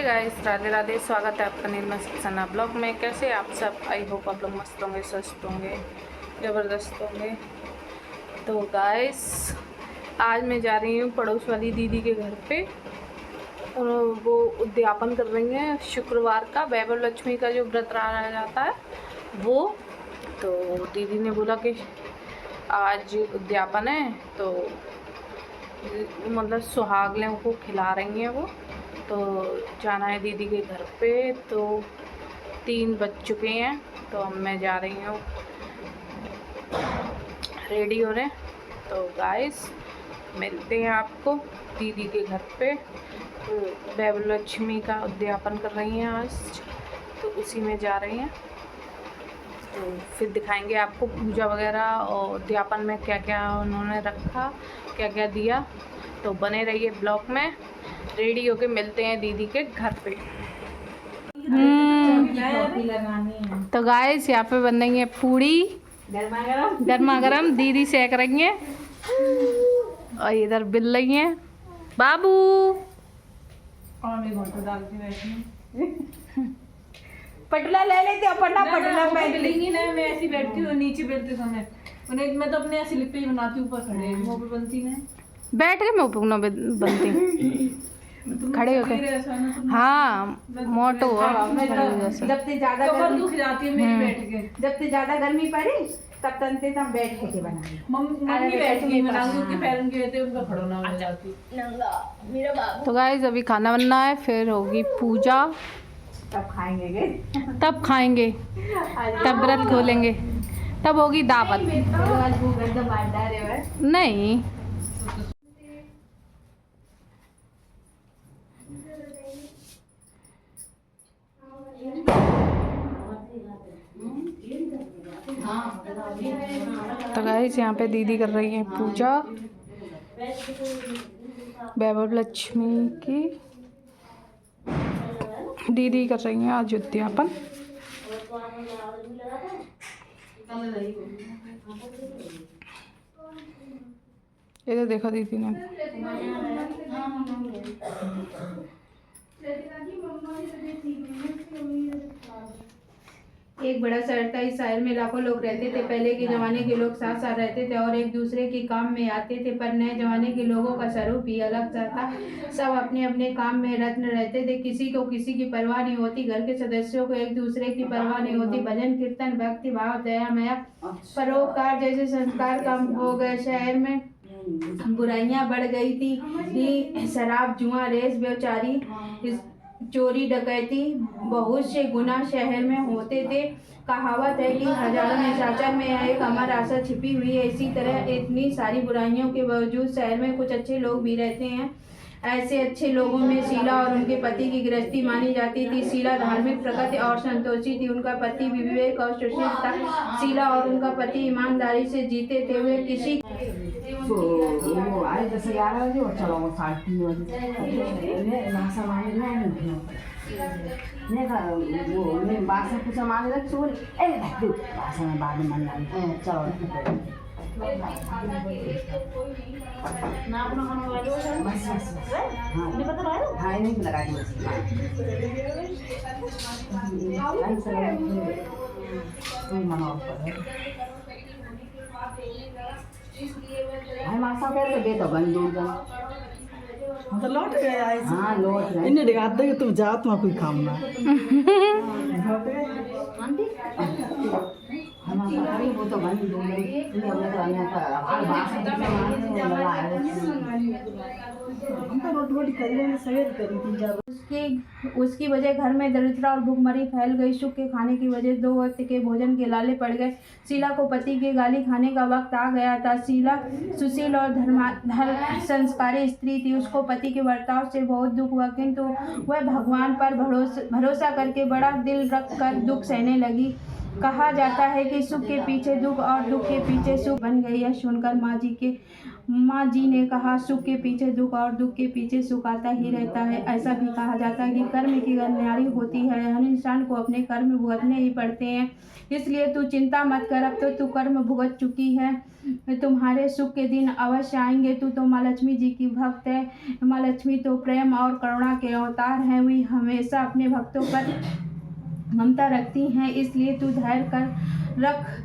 Guys, Radhe Radhe. स्वागत है आपका नीलमा सक्सेना ब्लॉग में। कैसे आप सब? आई होप आप लोग मस्त होंगे, स्वस्थ होंगे, ज़बरदस्त होंगे। तो गाइस, आज मैं जा रही हूँ पड़ोस वाली दीदी के घर पे। वो उद्यापन कर रही हैं शुक्रवार का, वैभव लक्ष्मी का जो व्रत रहा जाता है वो। तो दीदी ने बोला कि आज उद्यापन है, तो मतलब सुहागलों को खिला रही हैं वो। तो जाना है दीदी के घर पे। तो 3 बज चुके हैं, तो अब मैं जा रही हूँ, रेडी हो रहे। तो गाइस, मिलते हैं आपको दीदी के घर पे। तो वैभव लक्ष्मी का उद्यापन कर रही हैं आज, तो उसी में जा रही हैं। तो फिर दिखाएंगे आपको पूजा वगैरह और उद्यापन में क्या क्या उन्होंने रखा, क्या क्या दिया। तो बने रहिए ब्लॉग में। रेडी होके मिलते हैं दीदी के घर पे। तो गाइस, यहाँ पे बन रही है पूड़ी गर्मा गर्म। दीदी सेक रही हैं और इधर बिल रही हैं बाबू। पटला ले लेते अपना पटला बेलेंगी ना। मैं ऐसी बैठती हूँ नीचे बेलते समय उन्हें, मैं तो अपने ऐसे लिप पे ही बनाती हूँ, ऊपर खड़े मुँह पे बनती है, बैठ के मुँह पे न बनती खड़े होके। हाँ, मोटो जब से ज्यादा गर्मी दुख जाती है मेरी बैठ के। जब से ज्यादा गर्मी पड़ी तब तनते तब बैठ के बनाई। मम्मी बैठ के बनाऊंगी, उनके पैर उनके रहते उनका खड़ोना हो जाती। तो गाइस, अभी खाना बनना है, फिर होगी पूजा, तब खाएंगे तब खाएंगे, तब व्रत खोलेंगे, तब होगी दावत। नहीं, तो गाइस, यहाँ पे दीदी कर रही है पूजा वैभव लक्ष्मी की। दीदी कर रही हैं आज उद्यापन। इधर देखो दीदी ने। एक बड़ा शहर था। इस शहर में लाखों लोग रहते थे। पहले के जमाने के लोग साथ साथ रहते थे और एक दूसरे के काम में आते थे, पर नए जमाने के लोगों का स्वरूप ही अलग सा था। सब अपने अपने काम में रत्न रहते थे। किसी को किसी की परवाह नहीं होती। घर के सदस्यों को एक दूसरे की परवाह नहीं होती। भजन कीर्तन, भक्ति भाव, दया माया, परोपकार जैसे संस्कार कम हो गए। शहर में बुराइयां बढ़ गई थी। शराब, जुआ, रेस, व्यभिचारी, चोरी, डकैती, बहुत से गुनाह शहर में होते थे। कहावत है कि हजारों निशाचर में एक अमर आशा छिपी हुई है। इसी तरह इतनी सारी बुराइयों के बावजूद शहर में कुछ अच्छे लोग भी रहते हैं। ऐसे अच्छे लोगों में शीला और उनके पति की गृहस्थी मानी जाती थी। शीला धार्मिक, प्रकृति और संतोषी थी। उनका पति भी विवेक और सुशील था। शीला और उनका पति ईमानदारी से जीते थे। वे किसी वो आए 10-11 बजे और चलो वो 3:30 बजे नाश्ता मांगे वो मैं बासा कुछ मांगे रख बोले बासा में बाद में मन चलो बस हाँ नहीं लगा दी मासा कैसे दे तो बंदू हम तो लौट गए आए। हाँ लौट गए। इन्हें दिखा दे कि तुम जात में कोई काम ना हमारे वो तो बंद दो उसकी वजह घर में दरिद्रता और भूखमरी फैल गई। सुख के खाने की वजह 2 वक्त के भोजन के लाले पड़ गए। शीला को पति के गाली खाने का वक्त आ गया था। शीला सुशील और धर्म संस्कारी स्त्री थी। उसको पति के बर्ताव से बहुत दुख हुआ, किंतु वह भगवान पर भरोसा करके बड़ा दिल रख कर दुख सहने लगी। कहा जाता है कि सुख के पीछे दुख और दुख के पीछे सुख बन गई। यह सुनकर माँ जी के माँ जी ने कहा, सुख के पीछे दुख और दुख के पीछे सुख आता ही रहता है। ऐसा भी कहा जाता है कि कर्म की गलियारी होती है, हर इंसान को अपने कर्म भुगतने ही पड़ते हैं। इसलिए तू चिंता मत कर, अब तो तू कर्म भुगत चुकी है। तुम्हारे सुख के दिन अवश्य आएंगे। तू तो माँ लक्ष्मी जी की भक्त है। माँ लक्ष्मी तो प्रेम और करुणा के अवतार हैं। वे हमेशा अपने भक्तों पर ममता रखती हैं। इसलिए तू धैर्य कर रख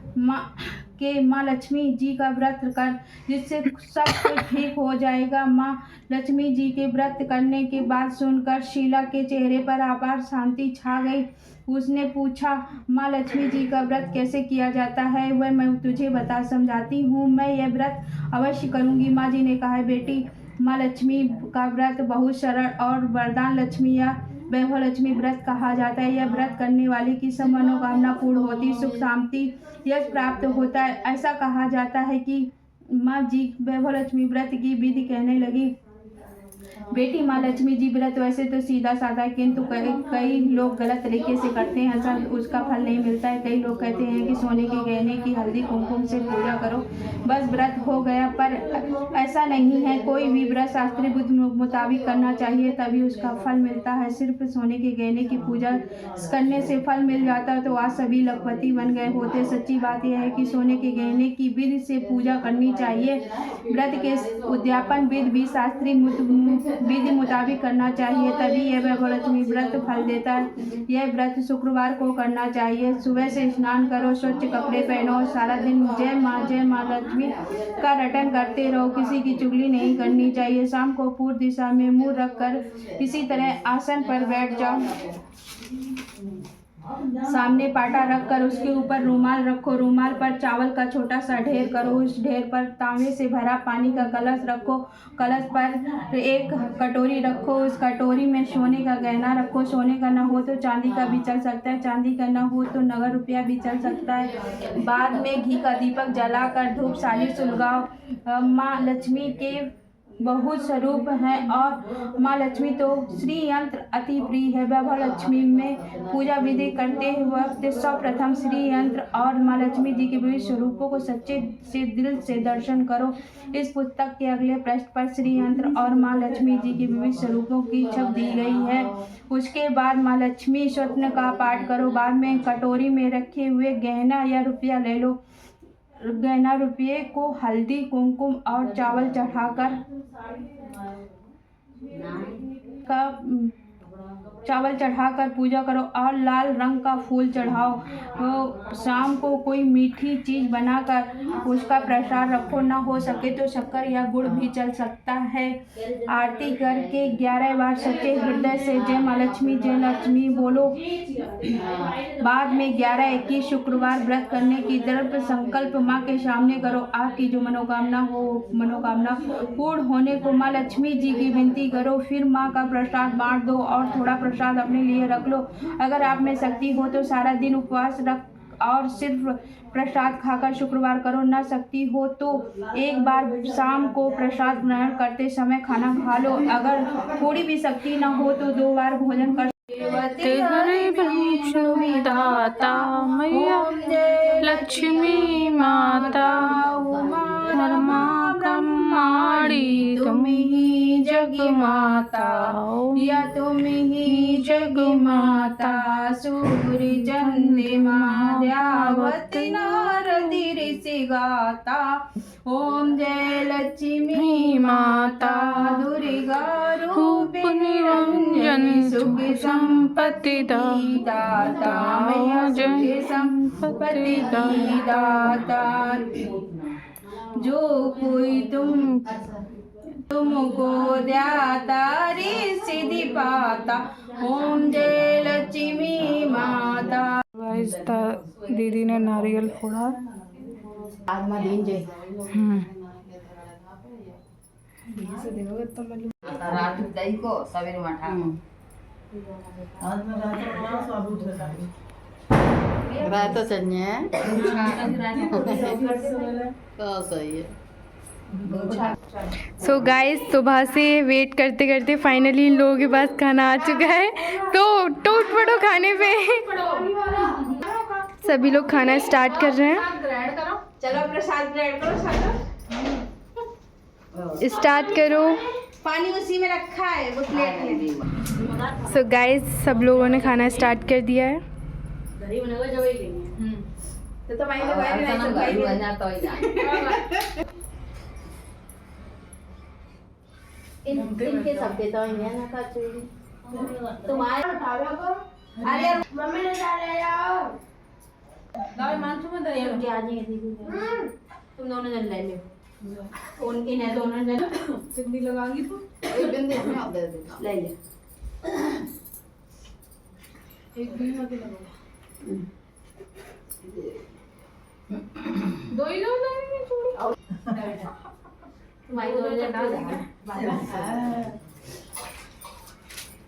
माँ लक्ष्मी जी का व्रत कर, जिससे सब कुछ ठीक हो जाएगा। माँ लक्ष्मी जी के व्रत करने की बात सुनकर शीला के चेहरे पर अपार शांति छा गई। उसने पूछा, माँ लक्ष्मी जी का व्रत कैसे किया जाता है? वह मैं तुझे बता समझाती हूँ। मैं यह व्रत अवश्य करूँगी। माँ जी ने कहा, बेटी, माँ लक्ष्मी का व्रत बहुत सरल और वरदान लक्ष्मी या वैभव लक्ष्मी व्रत कहा जाता है। यह व्रत करने वाले की सब मनोकामना पूर्ण होती, सुख शांति यश प्राप्त होता है। ऐसा कहा जाता है कि माँ जी वैभव लक्ष्मी व्रत की विधि कहने लगी। बेटी, माँ लक्ष्मी जी व्रत वैसे तो सीधा साधा है, किंतु कई लोग गलत तरीके से करते हैं, ऐसा उसका फल नहीं मिलता है। कई लोग कहते हैं कि सोने के गहने की हल्दी कुमकुम से पूजा करो, बस व्रत हो गया, पर ऐसा नहीं है। कोई भी व्रत शास्त्रीय विधि मुताबिक करना चाहिए, तभी उसका फल मिलता है। सिर्फ सोने के गहने की पूजा करने से फल मिल जाता तो आज सभी लखपति बन गए होते। सच्ची बात यह है कि सोने के गहने की विधि से पूजा करनी चाहिए। व्रत के उद्यापन विधि भी शास्त्रीय विधि मुताबिक करना चाहिए, तभी यह वैभव लक्ष्मी व्रत फल देता है। यह व्रत शुक्रवार को करना चाहिए। सुबह से स्नान करो, स्वच्छ कपड़े पहनो और सारा दिन जय माँ लक्ष्मी का रटन करते रहो। किसी की चुगली नहीं करनी चाहिए। शाम को पूर्व दिशा में मुंह रखकर इसी तरह आसन पर बैठ जाओ। सामने पाटा रखकर उसके ऊपर रूमाल रखो। रूमाल पर चावल का छोटा सा ढेर करो। उस ढेर पर तांबे से भरा पानी का कलश रखो। कलश पर एक कटोरी रखो। उस कटोरी में सोने का गहना रखो। सोने का न हो तो चांदी का भी चल सकता है, चांदी का न हो तो नगद रुपया भी चल सकता है। बाद में घी का दीपक जलाकर धूप साली सुलगाओ। माँ लक्ष्मी के बहुत स्वरूप हैं और माँ लक्ष्मी तो श्री यंत्र अति प्रिय है। वैभव लक्ष्मी में पूजा विधि करते वक्त सर्वप्रथम श्री यंत्र और माँ लक्ष्मी जी के विविध स्वरूपों को सच्चे से दिल से दर्शन करो। इस पुस्तक के अगले पृष्ठ पर श्री यंत्र और माँ लक्ष्मी जी के विविध स्वरूपों की छप दी गई है। उसके बाद माँ लक्ष्मी स्तोत्र का पाठ करो। बाद में कटोरी में रखे हुए गहना या रुपया ले लो। गहना रुपये को हल्दी कुमकुम और चावल चढ़ाकर पूजा करो और लाल रंग का फूल चढ़ाओ। शाम को कोई मीठी चीज़ बनाकर उसका प्रसाद रखो। न हो सके तो शक्कर या गुड़ भी चल सकता है। आरती करके 11 बार सच्चे हृदय से जय माँ लक्ष्मी बोलो। बाद में 11-21 शुक्रवार व्रत करने की दृढ़ संकल्प माँ के सामने करो। आपकी जो मनोकामना पूर्ण होने को माँ लक्ष्मी जी की विनती करो। फिर माँ का प्रसाद बांट दो और थोड़ा प्रसाद अपने लिए रख लो। अगर आप में शक्ति हो तो सारा दिन उपवास रख और सिर्फ प्रसाद खाकर शुक्रवार करो। न शक्ति हो तो एक बार शाम को प्रसाद ग्रहण करते समय खाना खा लो। अगर थोड़ी भी शक्ति न हो तो 2 बार भोजन कर। दाता मैया लक्ष्मी माता धर्मा ब्रह्माणी तुम ही जग माता या तुम ही जग माता। सूर्य चंद्रमा द्यावती नारदी ऋषि गाता। ओम जय लक्ष्मी माता दुर्गा रूप निरंजन सुख संपत्ति दाता मैया जय संपत्ति दाता। जो कोई तुमको द्याता सिद्धि पाता। ओम जय लक्ष्मी माता। गाइस दीदी ने नारियल फोड़ा। आज माँ दिन जय रात दही को सवेरे मठा रात तो चाहिए तो सही है। सो गाइस सुबह से वेट करते करते फाइनली इन लोगों के पास खाना आ चुका है। तो टूट पड़ो खाने पे। सभी लोग खाना स्टार्ट कर रहे हैं। चलो प्रसाद ग्रहण करो। स्टार्ट करो। पानी उसी में रखा है वो प्लेट में। सो गाइस सब लोगों ने खाना स्टार्ट कर दिया है। तो भाई लोग आए नहीं सब भाई इनके सब देता हूं ना का चोरी तुम्हारे अरे मम्मी ने डाले यार दाल मानसू में दे उनके आ जाएंगे दीदी तुम दोनों जन ले लो उन इन्हें दोनों जन सिंधी लगाएंगी तो बिंदी में आप दे दो ले ले एक भी मत लगाओ दो ही लोग लगेंगे चूड़ी। तुम्हारी दोनों जन डाल देंगे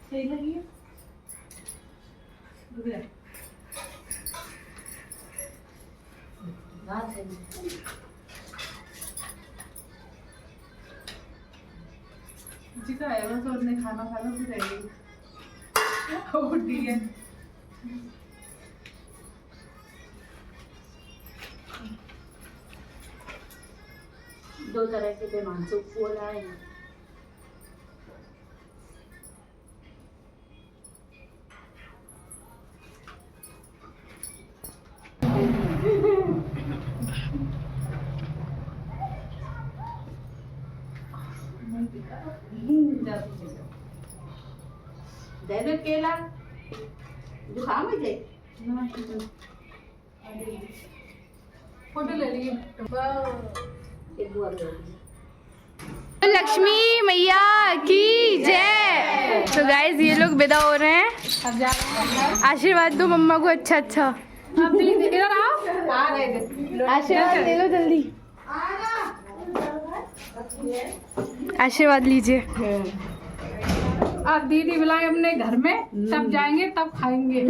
सही लगी है जी का है बस उसने खाना खा लो फिर रहेगी उठी है दो तरह के बेमानसू फूल आए हैं दे दो केला जुकाम हो जाए फोटो ले लिए एक बुआ दे लक्ष्मी मैया की जय। तो गाइस ये लोग विदा हो रहे हैं। आशीर्वाद दो मम्मा को अच्छा अच्छा। आशीर्वाद ले लो जल्दी। आशीर्वाद लीजिए। अब दीदी बुलाए अपने घर में तब जाएंगे तब खाएंगे